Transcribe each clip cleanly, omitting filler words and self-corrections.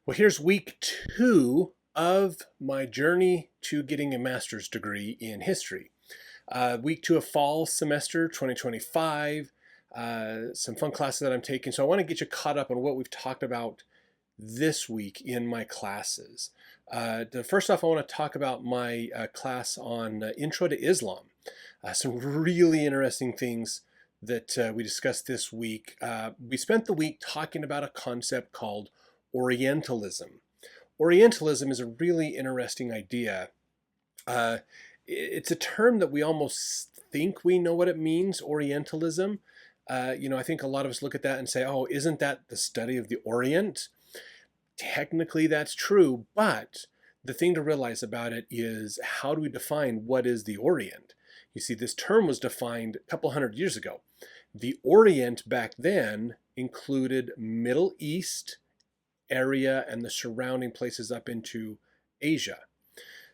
Well, here's week 2 of my journey to getting a master's degree in history. Week 2 of fall semester 2025, some fun classes that I'm taking. So I want to get you caught up on what we've talked about this week in my classes. First off, I want to talk about my class on Intro to Islam. Some really interesting things that we discussed this week. We spent the week talking about a concept called Orientalism. Orientalism is a really interesting idea. Uh, it's a term that we almost think we know what it means, Orientalism. I think a lot of us look at that and say, oh, isn't that the study of the Orient? Technically, that's true, but the thing to realize about it is how do we define what is the Orient? You see, this term was defined a couple hundred years ago. The Orient back then included Middle East area and the surrounding places up into Asia.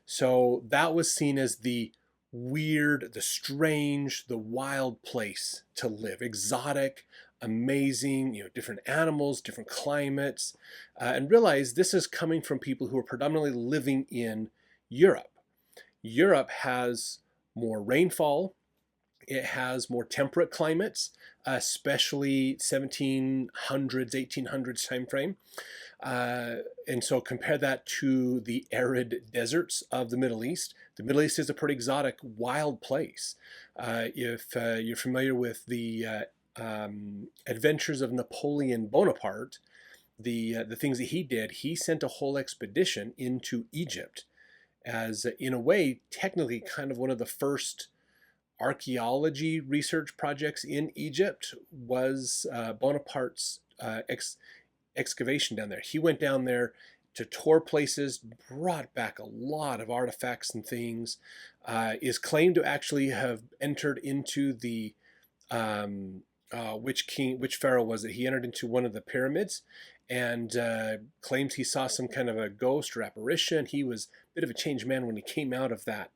So that was seen as the weird, the strange, the wild place to live. Exotic, amazing, different animals, different climates, and realize this is coming from people who are predominantly living in Europe. Europe has more rainfall. It has more temperate climates, especially 1700s, 1800s time frame. And so compare that to the arid deserts of the Middle East. The Middle East is a pretty exotic, wild place. If you're familiar with the adventures of Napoleon Bonaparte, the things that he did, he sent a whole expedition into Egypt as, in a way, technically kind of one of the first archaeology research projects in Egypt was Bonaparte's excavation down there. He went down there to tour places, brought back a lot of artifacts and things, is claimed to actually have entered into the which pharaoh was it? He entered into one of the pyramids and claims he saw some kind of a ghost or apparition. He was a bit of a changed man when he came out of that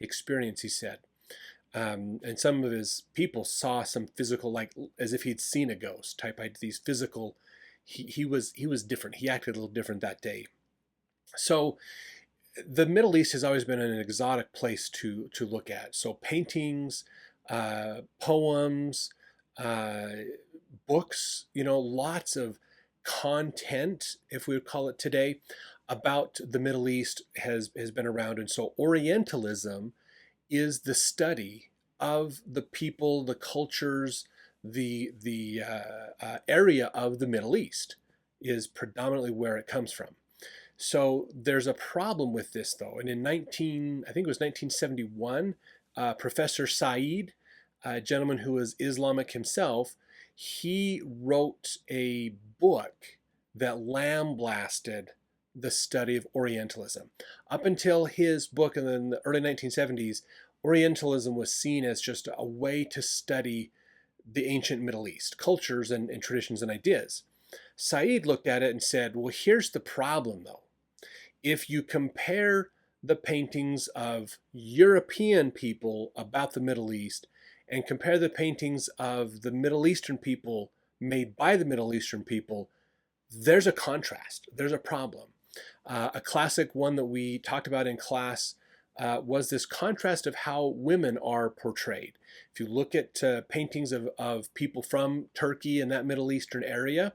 experience, he said. And some of his people saw some physical, like as if he'd seen a ghost type, these physical. He was different. He acted a little different that day. So the Middle East has always been an exotic place to look at. So paintings, poems, books, lots of content, if we would call it today, about the Middle East has been around. And so Orientalism is the study of the people, the cultures, the area of the Middle East is predominantly where it comes from. So there's a problem with this though. And in I think it was 1971, Professor Said, a gentleman who was Islamic himself, he wrote a book that lambasted the study of Orientalism. Up until his book in the early 1970s, Orientalism was seen as just a way to study the ancient Middle East, cultures and traditions and ideas. Said looked at it and said, well, here's the problem though. If you compare the paintings of European people about the Middle East and compare the paintings of the Middle Eastern people made by the Middle Eastern people, there's a contrast, there's a problem. A classic one that we talked about in class was this contrast of how women are portrayed. If you look at paintings of people from Turkey and that Middle Eastern area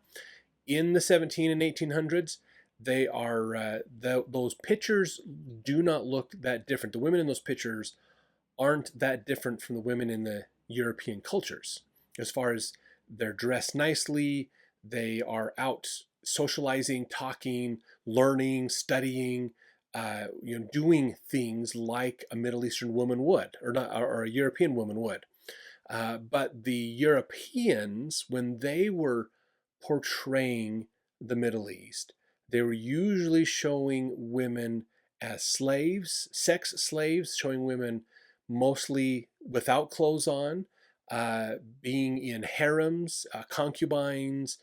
in the 17 and 1800s, they are those pictures do not look that different. The women in those pictures aren't that different from the women in the European cultures. As far as they're dressed nicely, they are out socializing, talking, learning, studying, doing things like a Middle Eastern woman would, or a European woman would. But the Europeans, when they were portraying the Middle East, they were usually showing women as slaves, sex slaves, showing women mostly without clothes on, being in harems, concubines,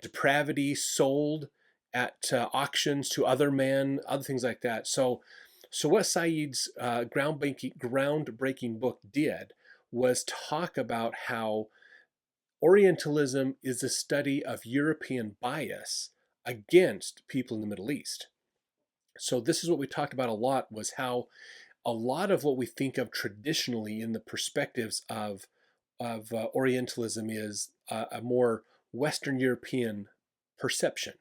depravity, sold at auctions to other men, other things like that. So what Said's groundbreaking book did was talk about how Orientalism is a study of European bias against people in the Middle East. So this is what we talked about a lot, was how a lot of what we think of traditionally in the perspectives of Orientalism is a more Western European perception.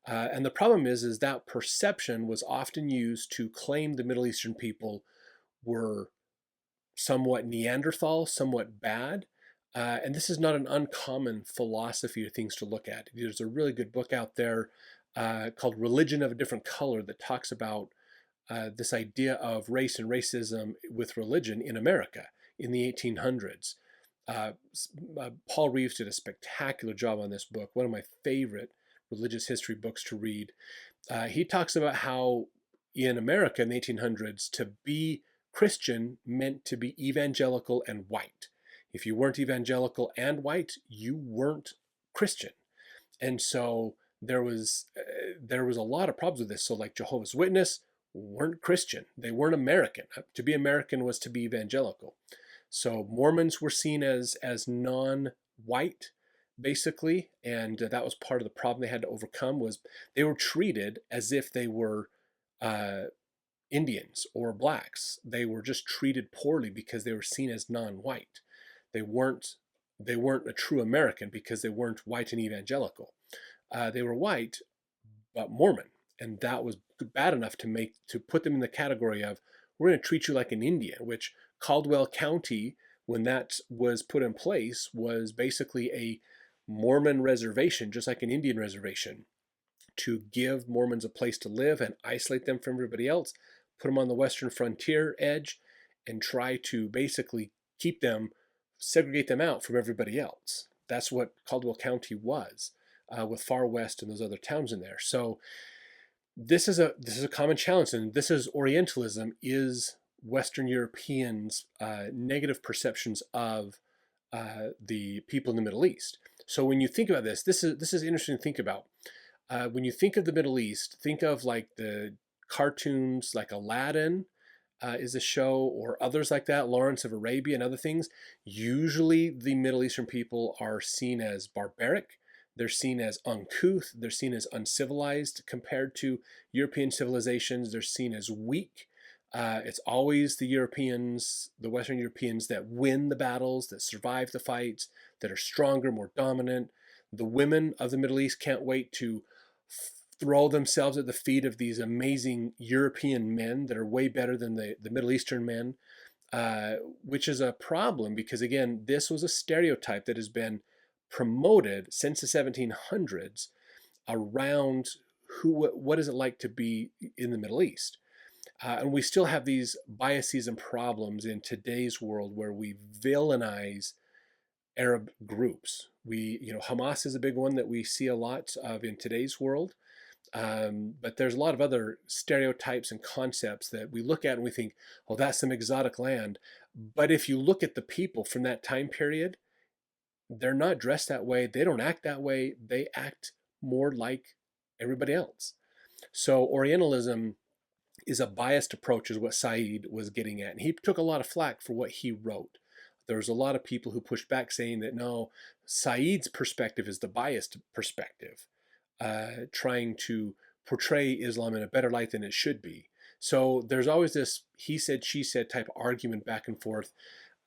And the problem is that perception was often used to claim the Middle Eastern people were somewhat Neanderthal, somewhat bad. And this is not an uncommon philosophy or things to look at. There's a really good book out there called Religion of a Different Color that talks about this idea of race and racism with religion in America in the 1800s. Paul Reeves did a spectacular job on this book, one of my favorite religious history books to read. He talks about how in America in the 1800s, to be Christian meant to be evangelical and white. If you weren't evangelical and white, you weren't Christian. And so there was a lot of problems with this. So like Jehovah's Witness weren't Christian. They weren't American. To be American was to be evangelical. So Mormons were seen as non-white, basically, and that was part of the problem they had to overcome. Was they were treated as if they were Indians or blacks. They were just treated poorly because they were seen as non-white. They weren't a true American because they weren't white and evangelical. They were white but Mormon, and that was bad enough to put them in the category of, we're going to treat you like an Indian, which Caldwell County, when that was put in place, was basically a Mormon reservation, just like an Indian reservation, to give Mormons a place to live and isolate them from everybody else, put them on the western frontier edge, and try to basically segregate them out from everybody else. That's what Caldwell County was, with Far West and those other towns in there. So this is a common challenge, and this is Orientalism, is Western Europeans' negative perceptions of the people in the Middle East. So when you think about this is interesting to think about. When you think of the Middle East, think of like the cartoons like Aladdin is a show, or others like that, Lawrence of Arabia and other things. Usually the Middle Eastern people are seen as barbaric. They're seen as uncouth. They're seen as uncivilized compared to European civilizations. They're seen as weak. It's always the Europeans, the Western Europeans, that win the battles, that survive the fights, that are stronger, more dominant. The women of the Middle East can't wait to throw themselves at the feet of these amazing European men that are way better than the Middle Eastern men, which is a problem because, again, this was a stereotype that has been promoted since the 1700s around what is it like to be in the Middle East. And we still have these biases and problems in today's world where we villainize Arab groups. Hamas is a big one that we see a lot of in today's world. But there's a lot of other stereotypes and concepts that we look at and we think, oh, that's some exotic land. But if you look at the people from that time period, they're not dressed that way. They don't act that way. They act more like everybody else. So Orientalism is a biased approach, is what Said was getting at. And he took a lot of flack for what he wrote. There was a lot of people who pushed back saying that, no, Said's perspective is the biased perspective, trying to portray Islam in a better light than it should be. So there's always this he said, she said type argument back and forth.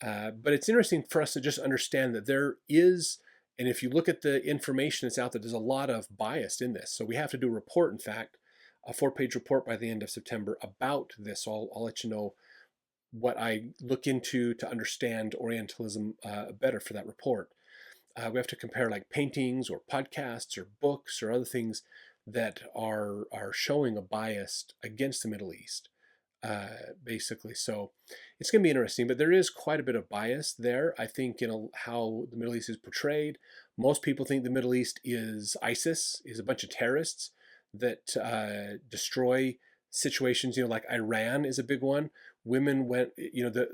But it's interesting for us to just understand that there is, and if you look at the information that's out there, there's a lot of bias in this. So we have to do a report, in fact, a 4-page report by the end of September about this. So I'll let you know what I look into to understand Orientalism better for that report. We have to compare like paintings or podcasts or books or other things that are showing a bias against the Middle East, basically. So it's going to be interesting, but there is quite a bit of bias there, I think, in how the Middle East is portrayed. Most people think the Middle East is ISIS, is a bunch of terrorists that destroy situations, like Iran is a big one. Women went,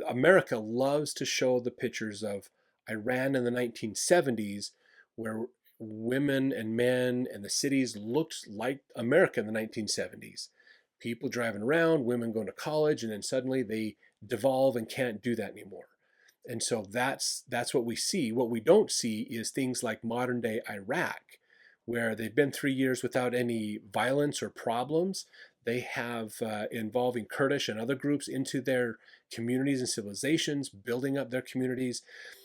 America loves to show the pictures of Iran in the 1970s, where women and men and the cities looked like America in the 1970s. People driving around, women going to college, and then suddenly they devolve and can't do that anymore. And so that's what we see. What we don't see is things like modern day Iraq, where they've been 3 years without any violence or problems. They have involving Kurdish and other groups into their communities and civilizations, building up their communities.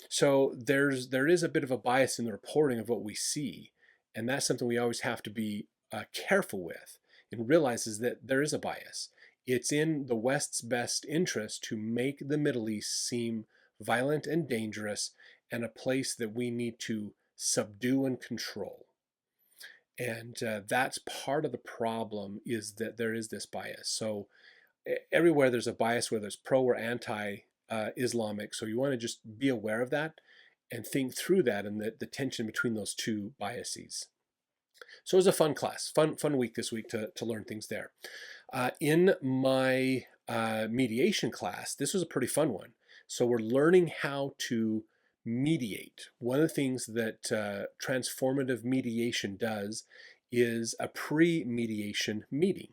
So there is a bit of a bias in the reporting of what we see, and that's something we always have to be careful with, and realizes that there is a bias. It's in the West's best interest to make the Middle East seem violent and dangerous, and a place that we need to subdue and control. And that's part of the problem, is that there is this bias. So everywhere there's a bias, whether it's pro or anti Islamic. So you want to just be aware of that and think through that, and the tension between those two biases. So it was a fun class, fun week this week to learn things there. In my mediation class, this was a pretty fun one. So we're learning how to mediate. One of the things that transformative mediation does is a pre-mediation meeting.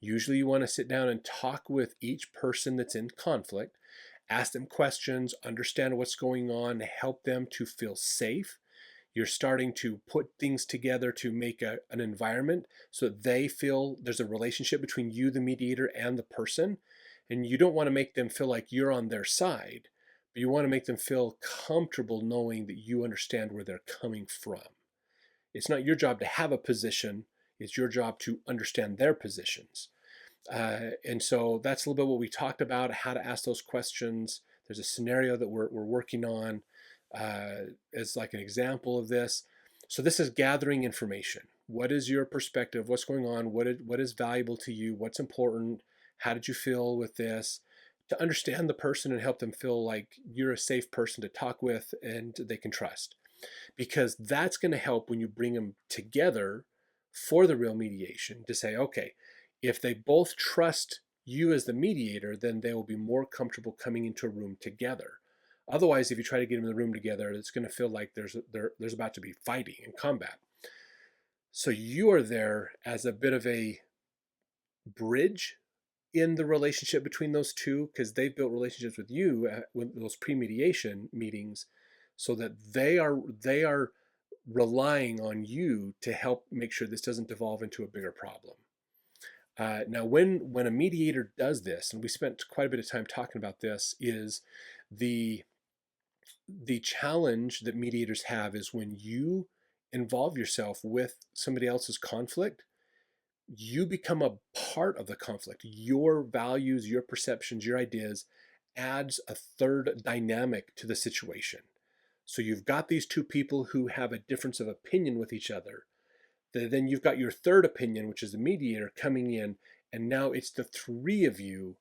Usually you want to sit down and talk with each person that's in conflict, ask them questions, understand what's going on, help them to feel safe. You're starting to put things together to make an environment so that they feel there's a relationship between you, the mediator, and the person. And you don't want to make them feel like you're on their side, but you want to make them feel comfortable knowing that you understand where they're coming from. It's not your job to have a position, it's your job to understand their positions. And so that's a little bit what we talked about, how to ask those questions. There's a scenario that we're working on as like an example of this. So this is gathering information. What is your perspective? What's going on? What is valuable to you? What's important? How did you feel with this? To understand the person and help them feel like you're a safe person to talk with and they can trust. Because that's going to help when you bring them together for the real mediation, to say, okay, if they both trust you as the mediator, then they will be more comfortable coming into a room together. Otherwise, if you try to get them in the room together, it's going to feel like there's about to be fighting and combat. So you are there as a bit of a bridge in the relationship between those two, because they've built relationships with you with those pre-mediation meetings, so that they are relying on you to help make sure this doesn't devolve into a bigger problem. Now, when a mediator does this, and we spent quite a bit of time talking about this, is the challenge that mediators have is when you involve yourself with somebody else's conflict, you become a part of the conflict. Your values, your perceptions, your ideas adds a third dynamic to the situation. So you've got these two people who have a difference of opinion with each other. Then you've got your third opinion, which is the mediator, coming in, and now it's the three of you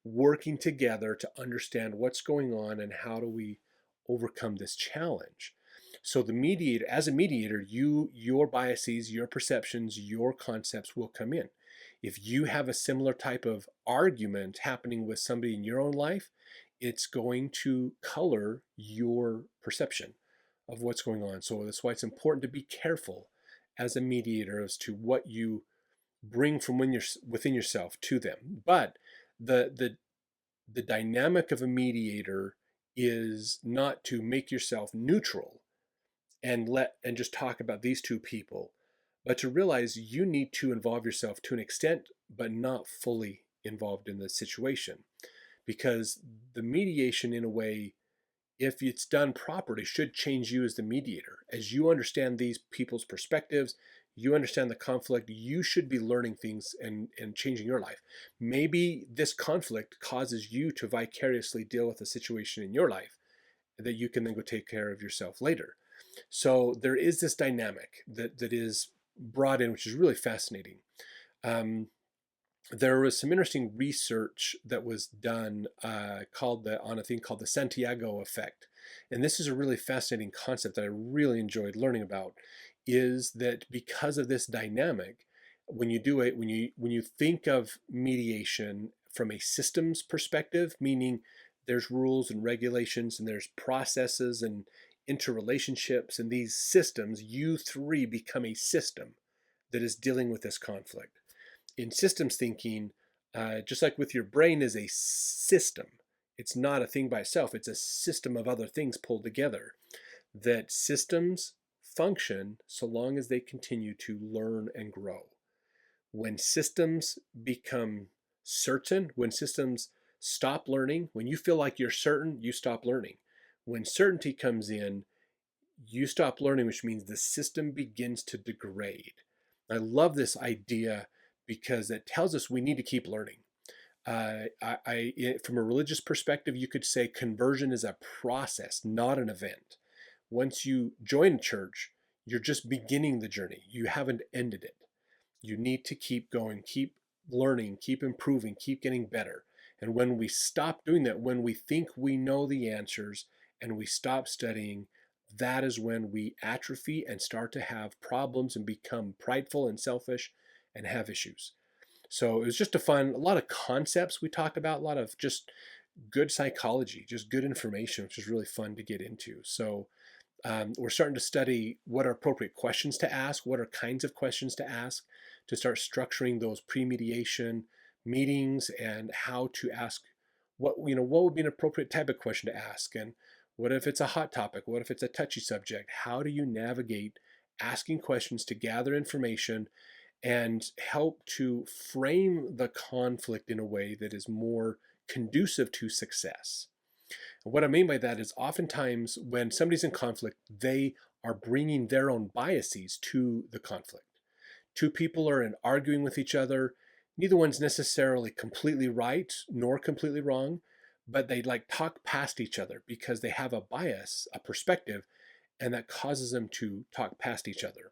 working together to understand what's going on and how do we overcome this challenge. So the mediator, as a mediator, your biases, your perceptions, your concepts will come in. If you have a similar type of argument happening with somebody in your own life, it's going to color your perception of what's going on. So that's why it's important to be careful as a mediator as to what you bring from within yourself to them. But the dynamic of a mediator is not to make yourself neutral and just talk about these two people, but to realize you need to involve yourself to an extent, but not fully involved in the situation. Because the mediation, in a way, if it's done properly, should change you as the mediator. As you understand these people's perspectives, you understand the conflict, you should be learning things and changing your life. Maybe this conflict causes you to vicariously deal with a situation in your life that you can then go take care of yourself later. So there is this dynamic that is brought in, which is really fascinating. There was some interesting research that was done on a thing called the Santiago effect. And this is a really fascinating concept that I really enjoyed learning about, is that because of this dynamic, when you do it, when you think of mediation from a systems perspective, meaning there's rules and regulations and there's processes and interrelationships, and these systems, you three become a system that is dealing with this conflict. In systems thinking, just like with your brain is a system, it's not a thing by itself, it's a system of other things pulled together. That systems function so long as they continue to learn and grow. When systems become certain, when systems stop learning, when you feel like you're certain, you stop learning. When certainty comes in, you stop learning, which means the system begins to degrade. I love this idea because it tells us we need to keep learning. From a religious perspective, you could say conversion is a process, not an event. Once you join a church, you're just beginning the journey. You haven't ended it. You need to keep going, keep learning, keep improving, keep getting better. And when we stop doing that, when we think we know the answers and we stop studying, that is when we atrophy and start to have problems and become prideful and selfish and have issues. So it was just a lot of concepts we talked about, a lot of just good psychology, just good information, which is really fun to get into. So we're starting to study what are appropriate questions to ask, what are kinds of questions to ask, to start structuring those pre-mediation meetings and how to ask what would be an appropriate type of question to ask, and what if it's a hot topic, what if it's a touchy subject, how do you navigate asking questions to gather information and help to frame the conflict in a way that is more conducive to success. And what I mean by that is oftentimes when somebody's in conflict, they are bringing their own biases to the conflict. Two people are arguing with each other. Neither one's necessarily completely right nor completely wrong, but they like talk past each other because they have a bias, a perspective, and that causes them to talk past each other.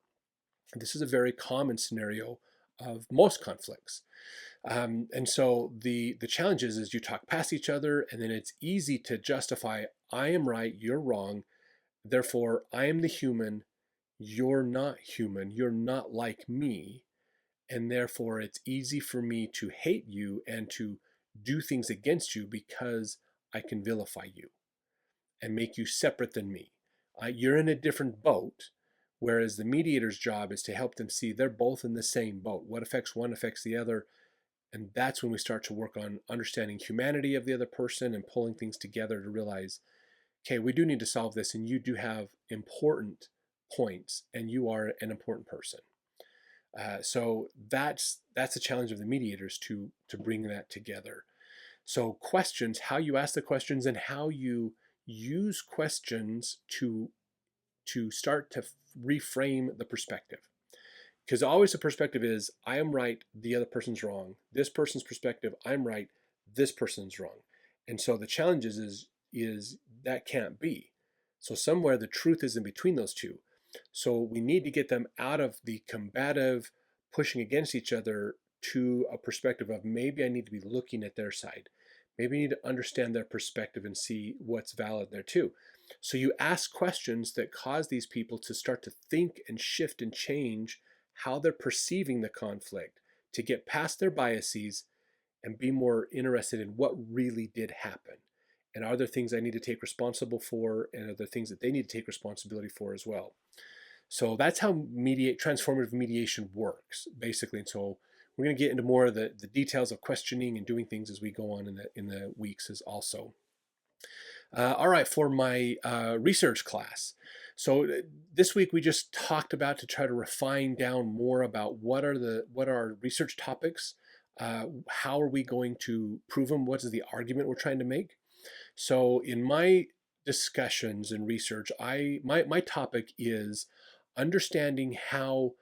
This is a very common scenario of most conflicts. And so the challenge is you talk past each other, and then it's easy to justify, I am right, you're wrong, therefore I am the human, you're not human, you're not like me, and therefore it's easy for me to hate you and to do things against you because I can vilify you and make you separate than me. You're in a different boat, whereas the mediator's job is to help them see they're both in the same boat. What affects one affects the other. And that's when we start to work on understanding humanity of the other person and pulling things together to realize, okay, we do need to solve this, and you do have important points, and you are an important person. So that's a challenge of the mediators to bring that together. So questions, how you ask the questions and how you use questions to start to reframe the perspective. Because always the perspective is, I am right, the other person's wrong. This person's perspective, I'm right, this person's wrong. And so the challenge is that can't be. So somewhere the truth is in between those two. So we need to get them out of the combative pushing against each other to a perspective of, maybe I need to be looking at their side. Maybe I need to understand their perspective and see what's valid there too. So you ask questions that cause these people to start to think and shift and change how they're perceiving the conflict, to get past their biases and be more interested in what really did happen. And are there things I need to take responsible for, and are there things that they need to take responsibility for as well? So that's how transformative mediation works, basically. And so we're going to get into more of the details of questioning and doing things as we go on in the weeks as also. All right, for my research class. So this week we just talked about to try to refine down more about what are our research topics, how are we going to prove them, what is the argument we're trying to make. So in my discussions and research, my topic is understanding how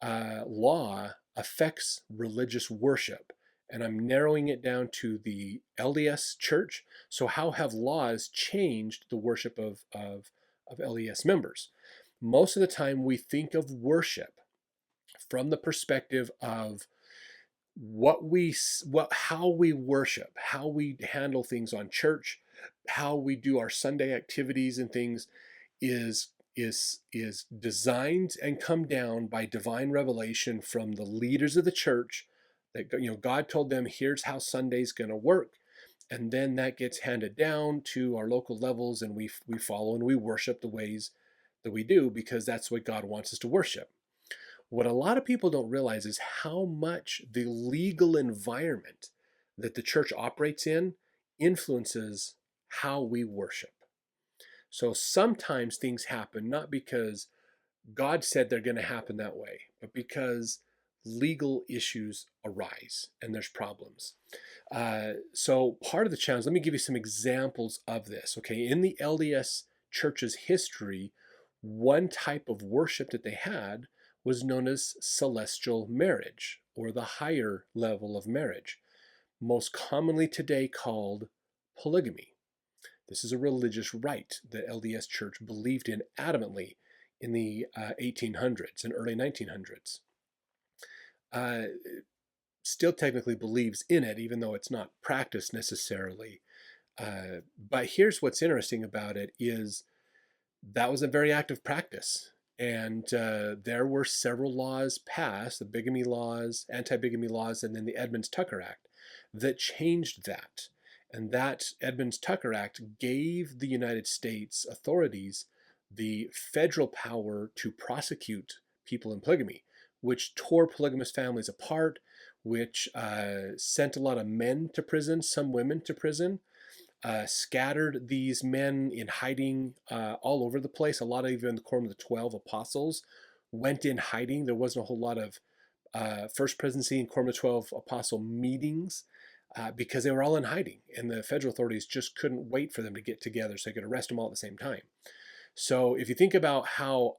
law affects religious worship. And I'm narrowing it down to the LDS church. So how have laws changed the worship of LDS members? Most of the time we think of worship from the perspective of how we worship, how we handle things on church, how we do our Sunday activities and things is designed and come down by divine revelation from the leaders of the church, that God told them, here's how Sunday's going to work, and then that gets handed down to our local levels, and we follow and we worship the ways that we do because that's what God wants us to worship. What a lot of people don't realize is how much the legal environment that the church operates in influences how we worship. So sometimes things happen not because God said they're going to happen that way, but because legal issues arise and there's problems. So part of the challenge, let me give you some examples of this. Okay, in the LDS church's history, one type of worship that they had was known as celestial marriage, or the higher level of marriage, most commonly today called polygamy. This is a religious rite the LDS Church believed in adamantly in the 1800s and early 1900s. Uh, Still technically believes in it, even though it's not practiced necessarily. But here's what's interesting about it is that was a very active practice. And there were several laws passed, the bigamy laws, anti-bigamy laws, and then the Edmunds-Tucker Act that changed that. And that Edmunds-Tucker Act gave the United States authorities the federal power to prosecute people in polygamy, which tore polygamous families apart, which sent a lot of men to prison, some women to prison, scattered these men in hiding all over the place. A lot of even the Quorum of the 12 Apostles went in hiding. There wasn't a whole lot of First Presidency and Quorum of the 12 Apostle meetings because they were all in hiding, and the federal authorities just couldn't wait for them to get together so they could arrest them all at the same time. So if you think about how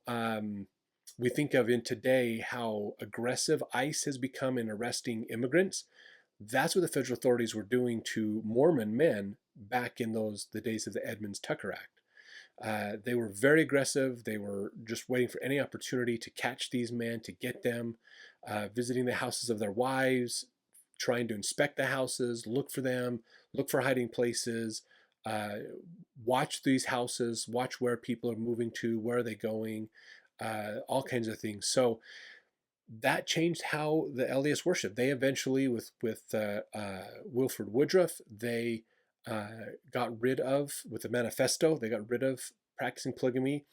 we think of in today how aggressive ICE has become in arresting immigrants, that's what the federal authorities were doing to Mormon men back in the days of the Edmunds-Tucker Act. They were very aggressive. They were just waiting for any opportunity to catch these men, to get them, visiting the houses of their wives, trying to inspect the houses, look for them, look for hiding places, watch these houses, watch where people are moving to, where are they going, all kinds of things. So that changed how the LDS worshiped. They eventually, with Wilford Woodruff, they got rid of, with the manifesto, they got rid of practicing polygamy.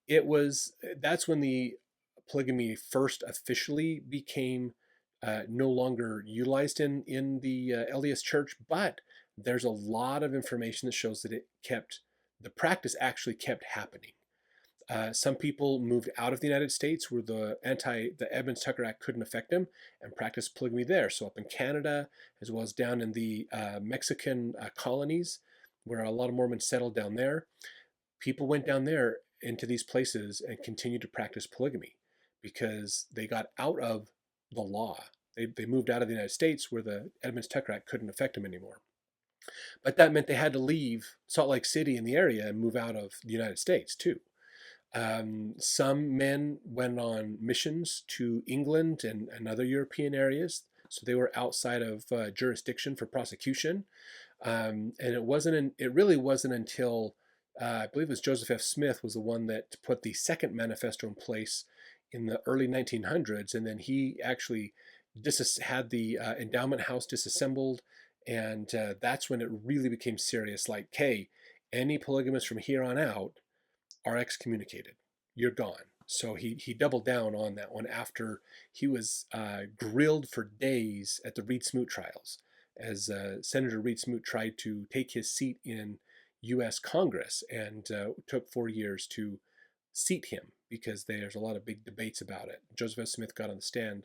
That's when the polygamy first officially became no longer utilized in the LDS Church, but there's a lot of information that shows that the practice actually kept happening. Some people moved out of the United States where the Edmunds-Tucker Act couldn't affect them and practiced polygamy there. So up in Canada, as well as down in the Mexican colonies, where a lot of Mormons settled down there, people went down there into these places and continued to practice polygamy because they got out of the law. They moved out of the United States where the Edmunds-Tucker Act couldn't affect them anymore. But that meant they had to leave Salt Lake City in the area and move out of the United States too. Some men went on missions to England and other European areas, so they were outside of jurisdiction for prosecution. And it really wasn't until I believe it was Joseph F. Smith was the one that put the second manifesto in place in the early 1900s, and then he actually had the endowment house disassembled, and that's when it really became serious. Like, hey, any polygamists from here on out are excommunicated. You're gone. So he doubled down on that one after he was grilled for days at the Reed Smoot trials, as Senator Reed Smoot tried to take his seat in U.S. Congress, and took 4 years to seat him because there's a lot of big debates about it. Joseph F. Smith got on the stand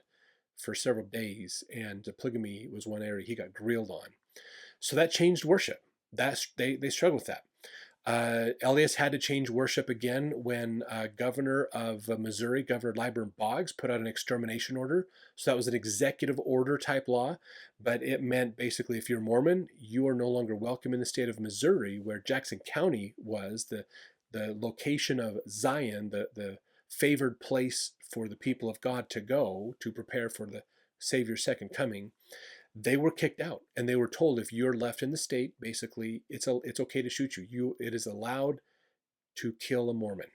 for several days, and polygamy was one area he got grilled on. So that changed worship. They struggled with that. LDS had to change worship again when Governor of Missouri, Governor Liburn Boggs, put out an extermination order. So that was an executive order type law, but it meant basically if you're Mormon, you are no longer welcome in the state of Missouri, where Jackson County was the location of Zion, the favored place for the people of God to go to prepare for the Savior's second coming. They were kicked out, and they were told if you're left in the state, basically it's okay to shoot you. It is allowed to kill a Mormon,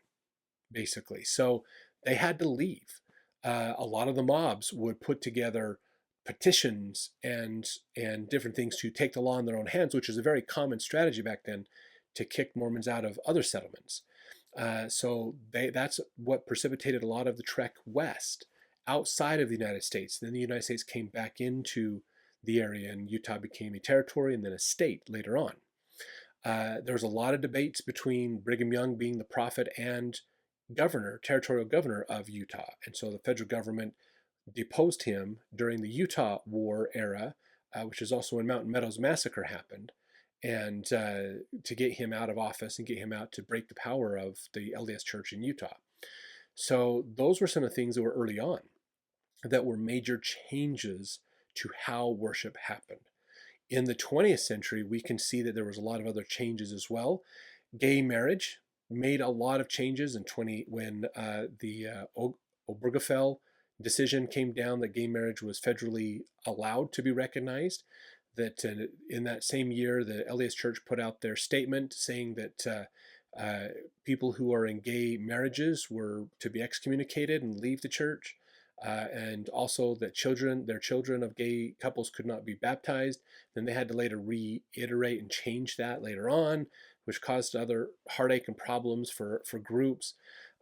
basically. So they had to leave. A lot of the mobs would put together petitions and different things to take the law in their own hands, which is a very common strategy back then to kick Mormons out of other settlements. So that's what precipitated a lot of the trek west outside of the United States. Then the United States came back into the area, and Utah became a territory and then a state later on. There was a lot of debates between Brigham Young being the prophet and territorial governor of Utah. And so the federal government deposed him during the Utah War era, which is also when Mountain Meadows Massacre happened, and to get him out of office and get him out to break the power of the LDS Church in Utah. So those were some of the things that were early on that were major changes to how worship happened. In the 20th century, we can see that there was a lot of other changes as well. Gay marriage made a lot of changes when the Obergefell decision came down that gay marriage was federally allowed to be recognized. That in that same year, the LDS Church put out their statement saying that people who are in gay marriages were to be excommunicated and leave the church. And also that their children of gay couples could not be baptized. Then they had to later reiterate and change that later on, which caused other heartache and problems for groups.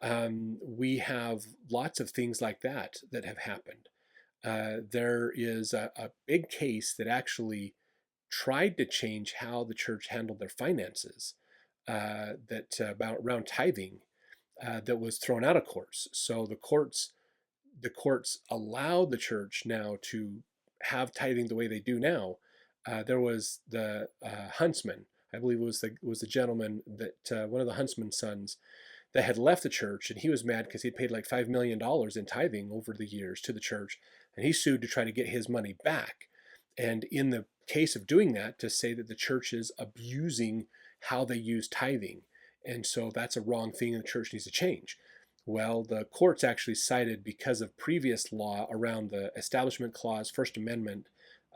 We have lots of things like that have happened. There is a big case that actually tried to change how the church handled their finances, about around tithing, that was thrown out of courts. So the courts allowed the church now to have tithing the way they do now. There was the huntsman, I believe it was the gentleman that one of the huntsman's sons that had left the church, and he was mad because he'd paid like $5 million in tithing over the years to the church, and he sued to try to get his money back. And in the case of doing that, to say that the church is abusing how they use tithing, and so that's a wrong thing and the church needs to change. Well, the courts actually cited, because of previous law around the Establishment Clause, First Amendment,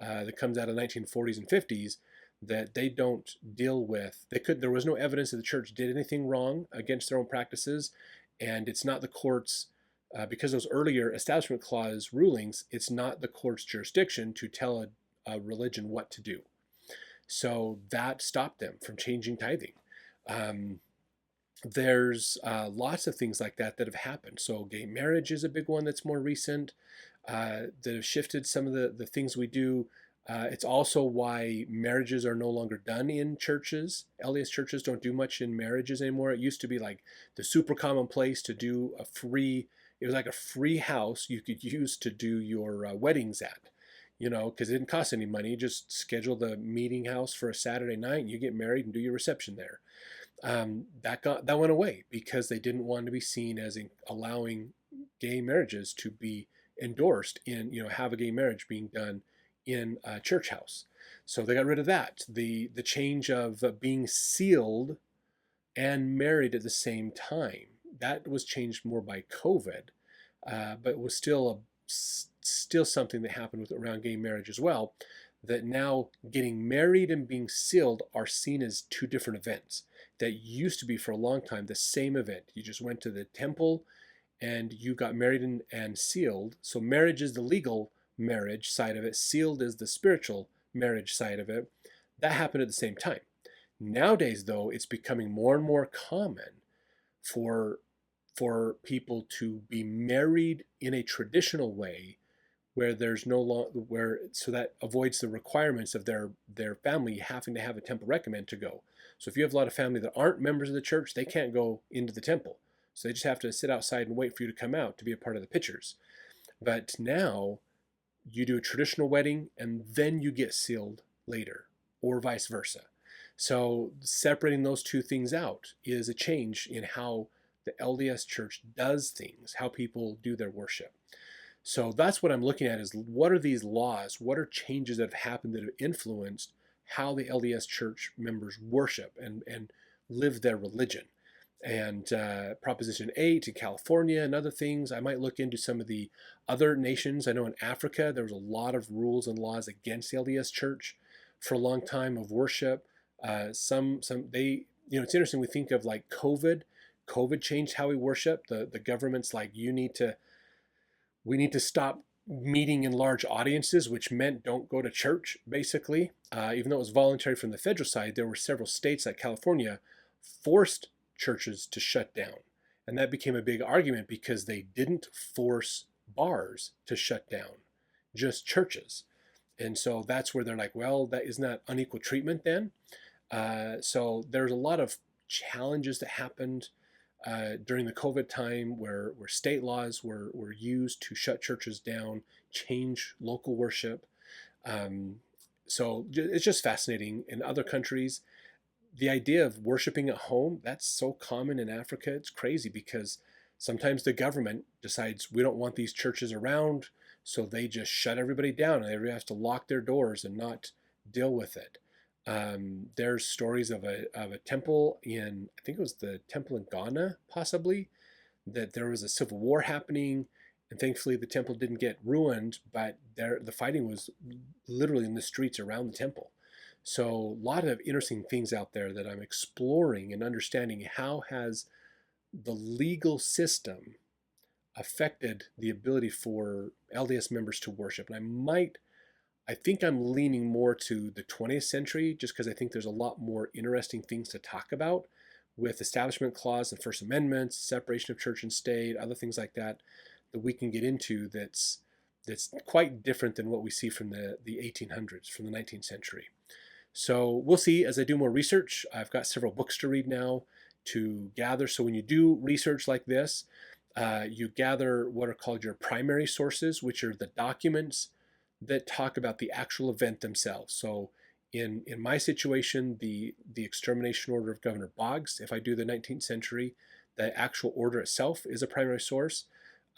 that comes out of the 1940s and 50s, that they don't deal with. There was no evidence that the church did anything wrong against their own practices, and it's not the courts, because those earlier Establishment Clause rulings, it's not the court's jurisdiction to tell a religion what to do. So that stopped them from changing tithing. There's lots of things like that have happened. So gay marriage is a big one that's more recent, that have shifted some of the things we do. It's also why marriages are no longer done in churches. LDS churches don't do much in marriages anymore. It used to be like the super common place to do it was like a free house you could use to do your weddings at, because it didn't cost any money. You just schedule the meeting house for a Saturday night and you get married and do your reception there. That went away because they didn't want to be seen as allowing gay marriages to be endorsed have a gay marriage being done in a church house. So they got rid of that. The change of being sealed and married at the same time, that was changed more by COVID, but it was still something that happened around gay marriage as well, that now getting married and being sealed are seen as two different events. That used to be for a long time the same event. You just went to the temple and you got married and sealed. So marriage is the legal marriage side of it. Sealed is the spiritual marriage side of it. That happened at the same time. Nowadays, though, it's becoming more and more common for people to be married in a traditional way, where there's no longer so that avoids the requirements of their family having to have a temple recommend to go. So if you have a lot of family that aren't members of the church, they can't go into the temple. So they just have to sit outside and wait for you to come out to be a part of the pictures. But now you do a traditional wedding and then you get sealed later, or vice versa. So separating those two things out is a change in how the LDS Church does things, how people do their worship. So that's what I'm looking at, is what are these laws, what are changes that have happened that have influenced how the LDS Church members worship and live their religion. And Proposition 8 in California and other things. I might look into some of the other nations. I know in Africa there was a lot of rules and laws against the LDS Church for a long time of worship. It's interesting, we think of like COVID. COVID changed how we worship. The government's like, we need to stop meeting in large audiences, which meant don't go to church, basically. Even though it was voluntary from the federal side, there were several states like California forced churches to shut down. And that became a big argument because they didn't force bars to shut down, just churches. And so that's where they're like, well, isn't that unequal treatment then? So there's a lot of challenges that happened during the COVID time where state laws were used to shut churches down, change local worship. So it's just fascinating. In other countries, the idea of worshiping at home, that's so common in Africa. It's crazy because sometimes the government decides we don't want these churches around, so they just shut everybody down and everybody has to lock their doors and not deal with it. There's stories of a temple in, I think it was the temple in Ghana, possibly, that there was a civil war happening, and thankfully the temple didn't get ruined, but the fighting was literally in the streets around the temple. So a lot of interesting things out there that I'm exploring and understanding. How has the legal system affected the ability for LDS members to worship? And I think I'm leaning more to the 20th century just because I think there's a lot more interesting things to talk about with Establishment Clause and First Amendment, separation of church and state, other things like that we can get into that's quite different than what we see from the 1800s, from the 19th century. So we'll see as I do more research. I've got several books to read now to gather. So when you do research like this, you gather what are called your primary sources, which are the documents that talk about the actual event themselves. So in my situation, the extermination order of Governor Boggs, if I do the 19th century, the actual order itself is a primary source.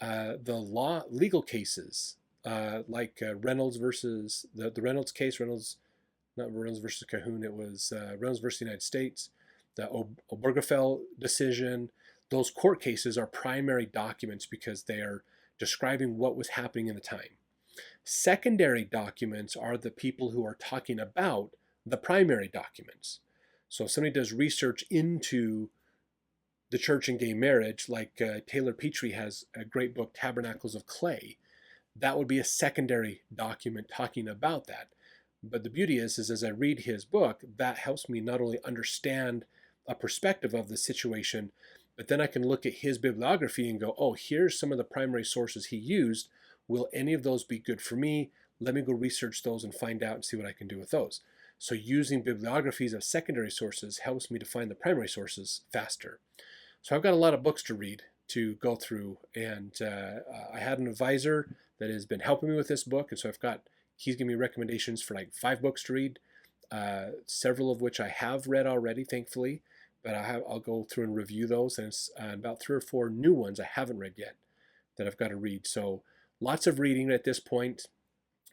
The legal cases, like Reynolds versus the Reynolds case, not Reynolds versus Cahoon, it was Reynolds versus the United States, the Obergefell decision. Those court cases are primary documents because they are describing what was happening in the time. Secondary documents are the people who are talking about the primary documents. So if somebody does research into the church and gay marriage, like Taylor Petrie has a great book, Tabernacles of Clay, that would be a secondary document talking about that. But the beauty is as I read his book, that helps me not only understand a perspective of the situation, but then I can look at his bibliography and go, oh, here's some of the primary sources he used. Will any of those be good for me? Let me go research those and find out and see what I can do with those. So using bibliographies of secondary sources helps me to find the primary sources faster. So I've got a lot of books to read, to go through, and I had an advisor that has been helping me with this book, and so he's giving me recommendations for like 5 books to read, several of which I have read already, thankfully, but I'll go through and review those, and it's about 3 or 4 new ones I haven't read yet that I've got to read. So lots of reading at this point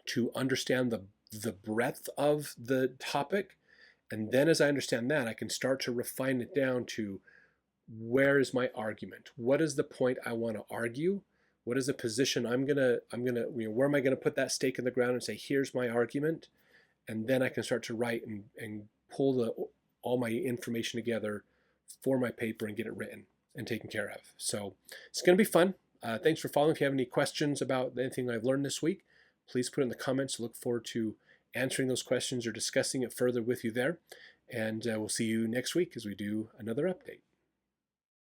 to understand the breadth of the topic, and then as I understand that, I can start to refine it down to where is my argument? What is the point I want to argue? What is the position where am I going to put that stake in the ground and say, here's my argument? And then I can start to write and pull all my information together for my paper and get it written and taken care of. So it's going to be fun. Thanks for following. If you have any questions about anything I've learned this week, please put it in the comments. I look forward to answering those questions or discussing it further with you there. And we'll see you next week as we do another update.